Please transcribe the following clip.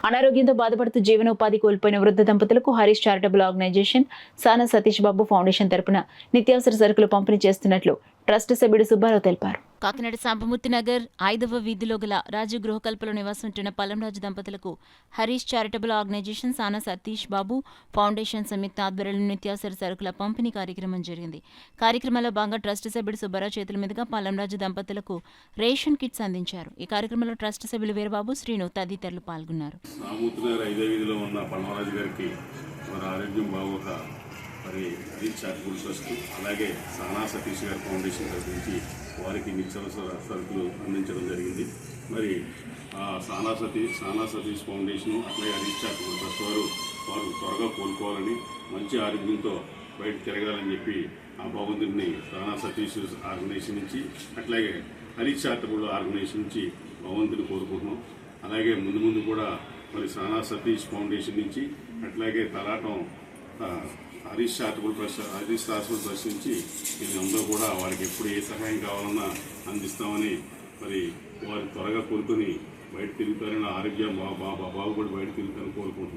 అనారోగ్యంతో బాధపడుతూ జీవనోపాధి కోల్పోయిన వృద్ధ దంపతులకు హరీష్ చారిటబుల్ ఆర్గనైజేషన్ సానా సతీష్ బాబు ఫౌండేషన్ తరపున నిత్యావసర సరుకులు పంపిణీ చేస్తున్నట్లు ట్రస్ట్ సభ్యుడు సుబ్బారావు తెలిపారు. కాకినాడ సాంబమూర్తి నగర్ 5వ వీధిలో గల రాజు గృహకల్పలో నివాసంటున్న పల్లంరాజు దంపతులకు హరీష్ చారిటబుల్ ఆర్గనైజేషన్ సానా సతీష్ బాబు ఫౌండేషన్ సంయుక్త ఆధ్వర్యంలో నిత్యావసర సరుకుల పంపిణీ కార్యక్రమం జరిగింది. కార్యక్రమంలో భాగంగా ట్రస్ట్ సభ్యుడు సుబ్బారావు చేతుల మీదుగా పల్లంరాజు దంపతులకు రేషన్ కిట్స్ అందించారు. ఈ కార్యక్రమంలో ట్రస్ట్ సభ్యులు వీరబాబు, శ్రీను తదితరులు పాల్గొన్నారు. మరి హరీష్ చారిటబుల్ ట్రస్ట్ అలాగే సానా సతీష్ గారి ఫౌండేషన్ తరఫు నుంచి వారికి నిత్యావసర సరుకులు అందించడం జరిగింది. మరి సానా సతీష్ ఫౌండేషన్ అట్లాగే హరీష్ చారిటబుల్ ట్రస్ట్ వారు త్వరగా కోలుకోవాలని మంచి ఆరోగ్యంతో బయట తిరగాలని చెప్పి ఆ భగవంతుడిని సానా సతీష్ ఆర్గనైజేషన్ నుంచి అట్లాగే హరీష్ చారిటబుల్ ఆర్గనైజేషన్ నుంచి భగవంతుని కోరుకుంటున్నాం. అలాగే ముందు కూడా మరి సానా సతీష్ ఫౌండేషన్ నుంచి అట్లాగే తలాటం హరీష్ చారిటబుల్ ట్రస్ట్ నుంచి మేమందరూ కూడా వారికి ఎప్పుడు ఏ సహాయం కావాలన్నా అందిస్తామని మరి వారు త్వరగా కోలుకొని బయట తిరుగుతారని ఆరోగ్యం బాగుపడి బయట తిరుగుతారని కోరుకుంటున్నాం.